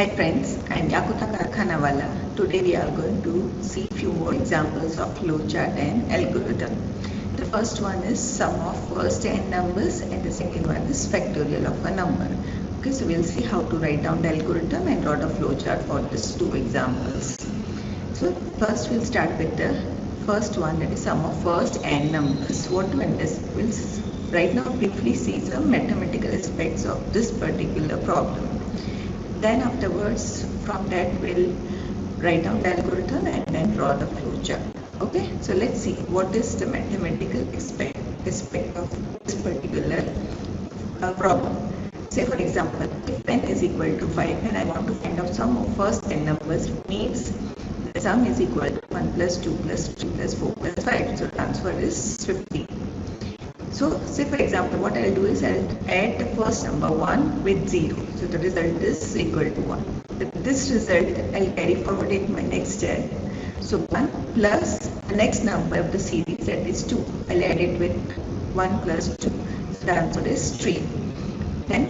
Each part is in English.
Hi friends, I am Yakuta Karkhanawala. Today we are going to see few more examples of flowchart and algorithm. The first one is sum of first n numbers and the second one is factorial of a number. Okay, so we'll see how to write down the algorithm and draw the flowchart for these two examples. So first we'll start with the first one, that is sum of first n numbers. What to understand? We'll right now briefly see some mathematical aspects of this particular problem. Then afterwards, from that we'll write down the algorithm and then draw the flowchart. Okay, so let's see what is the mathematical aspect of this particular problem. Say for example, if n is equal to 5 and I want to find out sum of first n numbers, it means the sum is equal to 1 plus 2 plus 3 plus 4 plus 5. So the answer is 15. So say for example, what I'll do is I'll add the first number 1 with 0. So the result is equal to 1. This result I'll carry forward in my next step. So 1 plus the next number of the series, that is 2. I'll add it with 1 plus 2. So the answer is 3. Then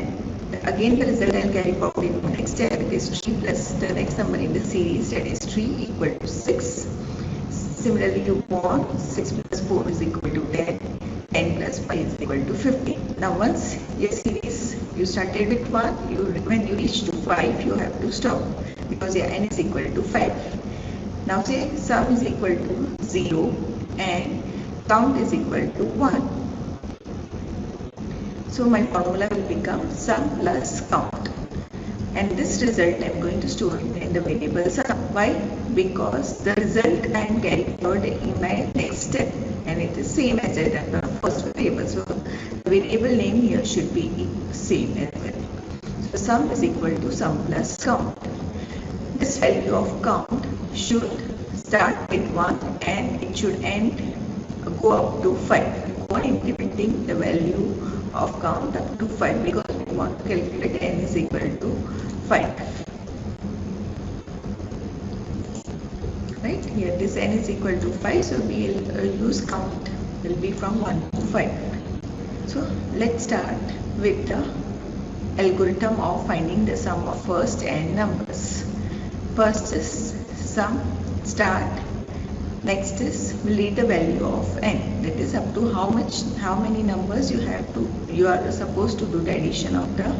again the result I'll carry forward in my next step. It is 3 plus the next number in the series, that is 3, equal to 6. Similarly you go on, 6 plus 4 is equal to 10. 10 plus 5 is equal to 15. Now once your series, you started with 1, when you reach to 5, you have to stop because your n is equal to 5. Now say sum is equal to 0 and count is equal to 1. So my formula will become sum plus count. And this result I am going to store in the variable sum. Why? Because the result I am carrying forward in my next step and it is same as I done the first variable. So the variable name here should be same as well. So sum is equal to sum plus count. This value of count should start with 1 and it should go up to 5. Go on implementing the value of count up to 5 because we want to calculate n is equal to 5. Right, here this n is equal to 5, so we will use count will be from 1 to 5. So let's start with the algorithm of finding the sum of first n numbers. First is sum start. Next is we'll read the value of n, that is up to how many numbers you are supposed to do the addition of the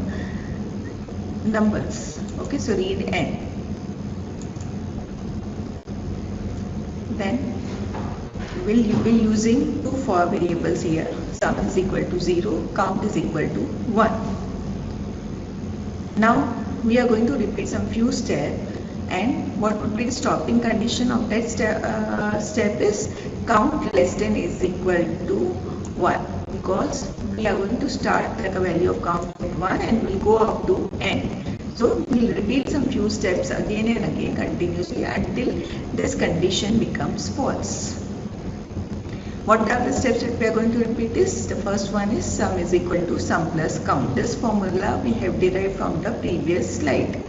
numbers. Okay, so read n. Then we'll be using two for variables here. Sum is equal to 0, count is equal to 1. Now we are going to repeat some few steps, and what would be the stopping condition of that step is count less than is equal to 1, because we are going to start at a value of count with 1 and we'll go up to n. So we'll repeat some few steps again and again continuously until this condition becomes false. What are the steps that we are going to repeat is, the first one is sum is equal to sum plus count. This formula we have derived from the previous slide.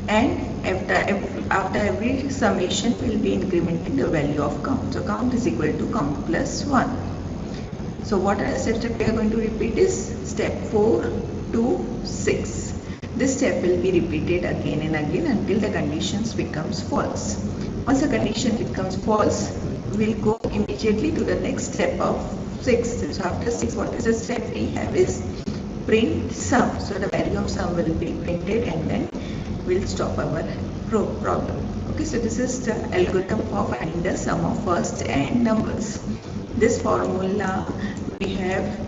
And after every summation we will be incrementing the value of count. So count is equal to count plus 1. So what are the steps that we are going to repeat is step 4 to 6. This step will be repeated again and again until the conditions becomes false. Once the condition becomes false, we will go immediately to the next step of 6. So after 6, what is the step we have is print sum. So the value of sum will be printed and then we'll stop our problem. Okay, so this is the algorithm for finding the sum of first n numbers. This formula we have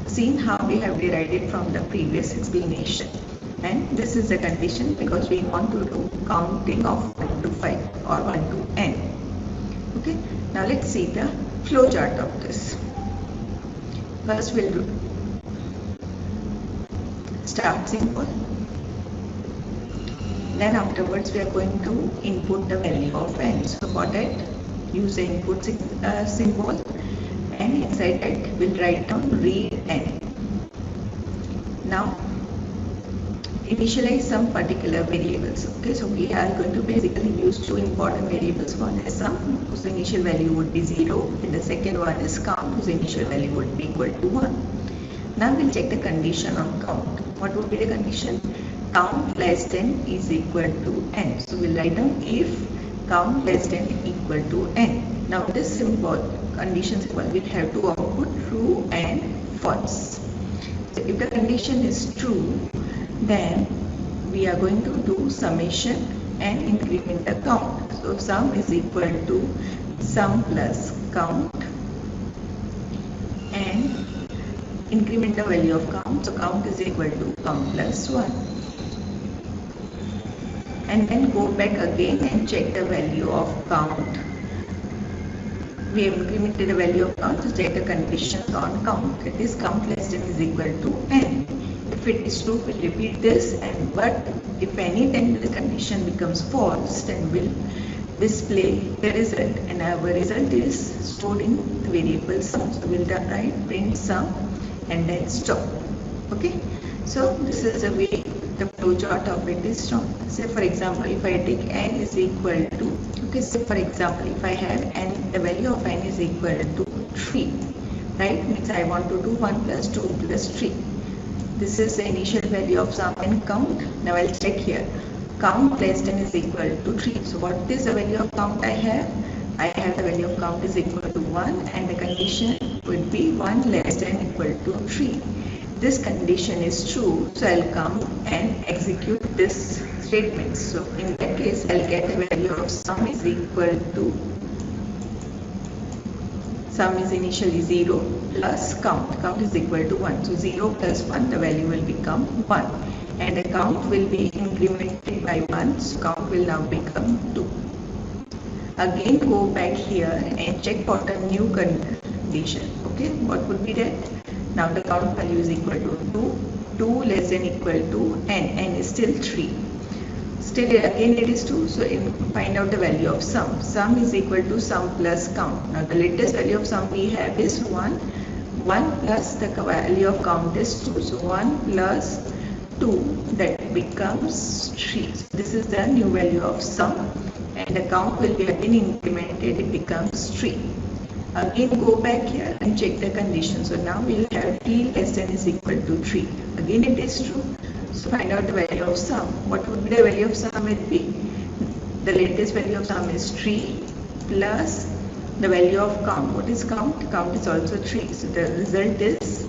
seen how we have derived it from the previous explanation. And this is the condition because we want to do counting of 1 to 5 or 1 to n. Okay, now let's see the flowchart of this. First we'll do start symbol. Then afterwards we are going to input the value of n. So for that use the input symbol, and inside that we'll write down read n. Now initialize some particular variables. Okay, so we are going to basically use two important variables. One is sum, whose initial value would be 0, and the second one is count, whose initial value would be equal to 1. Now we'll check the condition on count. What would be the condition? count less than is equal to n. So we'll write down if count less than equal to n. Now this symbol, condition symbol, will have two output, true and false. So if the condition is true, then we are going to do summation and increment the count. So sum is equal to sum plus count and increment the value of count. So count is equal to count plus 1. And then go back again and check the value of count. We have incremented the value of count to check the conditions on count. That is count less than is equal to n. If it is true, we'll repeat this, and but if any then the condition becomes false, then we'll display the result, and our result is stored in the variable sum. So we'll write print sum and then stop. Okay, so this is the way the flowchart of it is shown. Say for example, if I take n is equal to, okay, so for example, if I have n, the value of n is equal to 3, right, means I want to do 1 plus 2 plus 3. This is the initial value of sum and count. Now I'll check here. Count less than is equal to 3. So what is the value of count I have? I have the value of count is equal to 1, and the condition would be 1 less than equal to 3. This condition is true, so I'll come and execute this statement. So in that case, I'll get the value of sum is equal to, sum is initially 0 plus count is equal to 1. So 0 plus 1, the value will become 1, and the count will be incremented by 1, so count will now become 2. Again go back here and check for the new condition. Okay, what would be that? Now the count value is equal to 2 less than equal to n is still 3. Still again it is 2, so find out the value of sum. Sum is equal to sum plus count. Now the latest value of sum we have is 1. 1 plus the value of count is 2. So 1 plus 2, that becomes 3. So this is the new value of sum, and the count will be again incremented, it becomes 3. Again go back here and check the condition. So now we'll have t less than is equal to 3. Again it is true. So find out the value of sum. What would be the value of sum? Will be the latest value of sum is 3 plus the value of count. What is count? Count is also 3. So the result is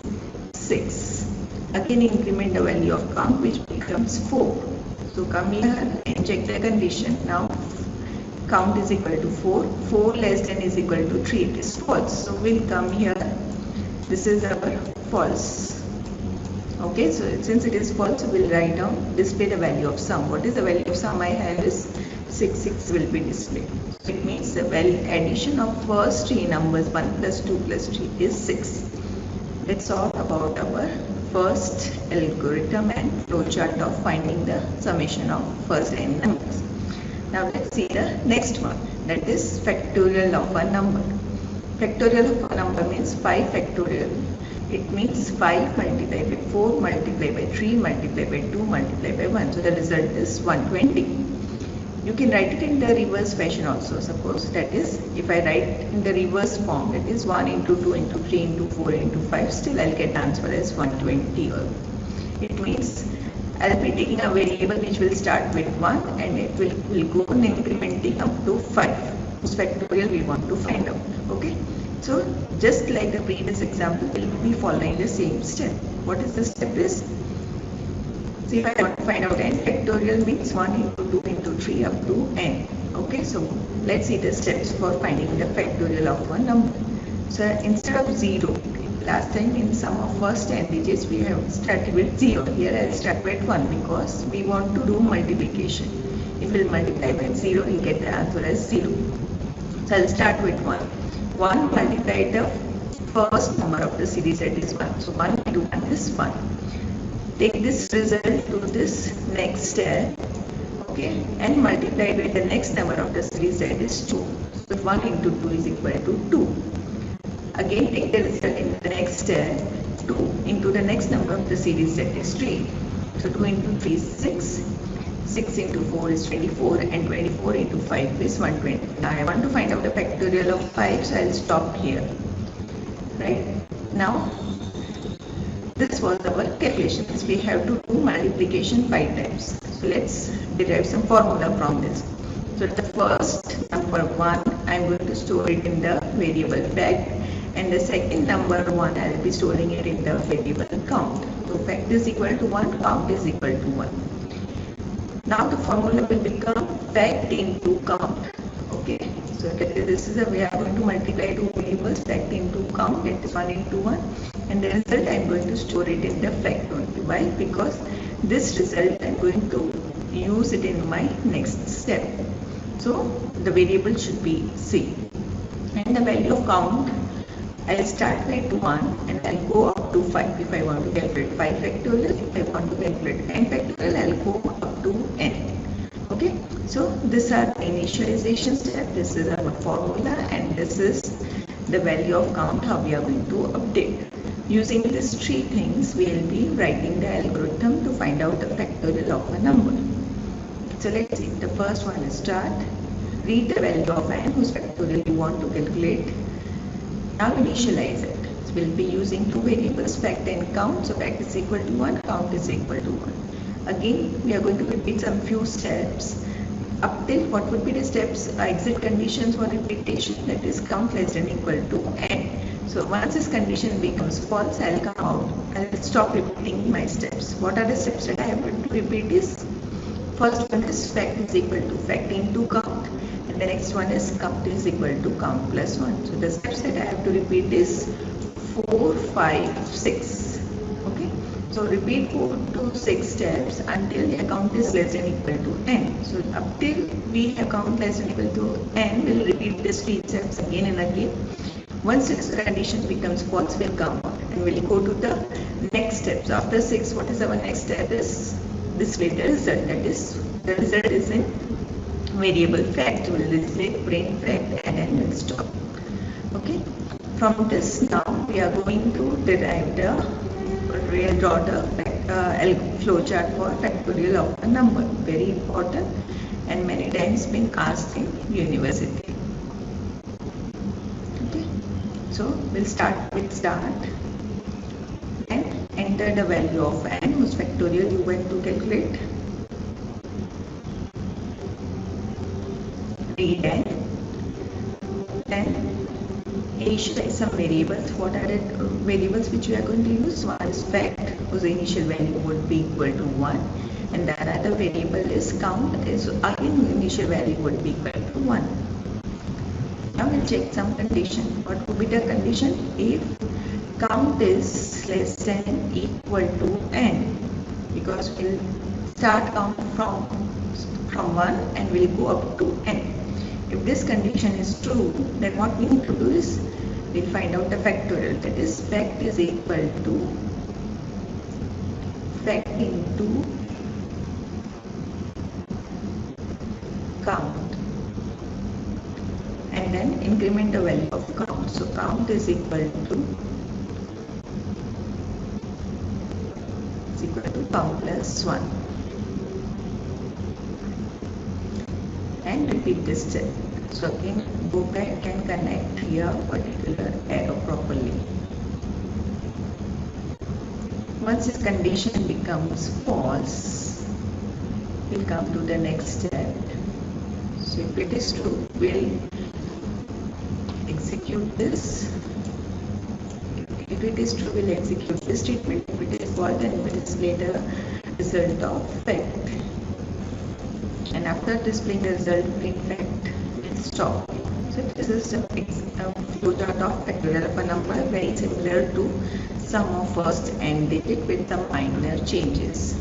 6. Again increment the value of count, which becomes 4. So come here and check the condition. Now count is equal to 4. 4 less than is equal to 3. It is false. So we'll come here. This is our false. Okay, so since it is false, we'll write down display the value of sum. What is the value of sum I have is 6. 6 will be displayed. So it means the addition of first three numbers 1 plus 2 plus 3 is 6. Let's talk about our first algorithm and flowchart of finding the summation of first n numbers. Now let's see the next one, that is factorial of a number. Factorial of a number means 5 factorial. It means 5 multiplied by 4 multiplied by 3 multiplied by 2 multiplied by 1. So the result is 120. You can write it in the reverse fashion also. Suppose that is, if I write in the reverse form, that is 1 into 2 into 3 into 4 into 5, still I'll get answer as 120. It means I'll be taking a variable which will start with 1 and it will go on incrementing up to 5. Whose factorial we want to find out. Okay. So just like the previous example, we'll be following the same step. What is the step is? So if I want to find out n factorial means 1 into 2 into 3 up to n. Okay, so let's see the steps for finding the factorial of one number. So instead of 0, last time in sum of first n digits we have started with 0. Here I'll start with 1 because we want to do multiplication. If we'll multiply with 0, we'll get the answer as 0. So I'll start with 1. 1 multiplied the first number of the series, that is 1. So 1 into 1 is 1. Take this result to this next step, okay, and multiply it with the next number of the series, that is 2. So 1 into 2 is equal to 2. Again take the result in the next step, 2 into the next number of the series, that is 3. So 2 into 3 is 6. 6 into 4 is 24, and 24 into 5 is 120. Now I want to find out the factorial of 5, so I'll stop here. Right? Now this was our calculations. We have to do multiplication 5 times. So let's derive some formula from this. So the first number 1, I am going to store it in the variable fact, and the second number 1, I will be storing it in the variable count. So fact is equal to 1, count is equal to 1. Now the formula will become fact into count. Okay, so this is the way I am going to multiply two variables, fact into count, that is 1 into 1, and the result I am going to store it in the fact only. Why? Because this result I am going to use it in my next step. So the variable should be C, and the value of count I'll start with 1 and I'll go up to 5 if I want to calculate 5 factorial. If I want to calculate n factorial, I'll go up to n. Okay, so these are the initialization step, this is our formula, and this is the value of count, how we are going to update. Using these three things, we will be writing the algorithm to find out the factorial of a number. So let's see, the first one is start, read the value of n whose factorial you want to calculate. Now initialize it. So we'll be using two variables, fact and count. So fact is equal to 1, count is equal to 1. Again, we are going to repeat some few steps. Up till what would be the steps, exit conditions for repetition, that is count less than equal to n. So once this condition becomes false, I'll come out. I'll stop repeating my steps. What are the steps that I have to repeat is, first one is fact is equal to fact into count. The next one is count is equal to count plus 1. So the steps that I have to repeat is 4, 5, 6. Okay. So repeat 4 to 6 steps until the count is less than equal to n. So up till we have count less than equal to n, we'll repeat these 3 steps again and again. Once this condition becomes false, we'll come out and we'll go to the next step. So after 6, what is our next step is this way the result. That is, the result is in variable fact. We will display print fact and then we'll stop. Okay. From this now we are going to derive the real order flowchart for factorial of a number. Very important and many times been asked in university. Okay. So we'll start with start and enter the value of n whose factorial you want to calculate. Read n, then initialize some variables. What are the variables which we are going to use? One is fact whose initial value would be equal to 1, and the another variable is count, is again initial value would be equal to 1. Now we'll check some condition. What would be the condition? If count is less than equal to n, because we'll start count from 1 and we'll go up to n. If this condition is true, then what we need to do is we'll find out the factorial, that is fact is equal to fact into count, and then increment the value of count. So count is equal to count plus 1, and repeat this step. So again go back and connect here particular arrow properly. Once this condition becomes false, we'll come to the next step. So if it is true, we'll execute this. If it is true, we'll execute this statement. If it is false, then we'll display the result of fact. And after displaying the result print fact, we'll stop. So this is a flowchart of factorial of a number, very similar to sum of first and digit with some minor changes.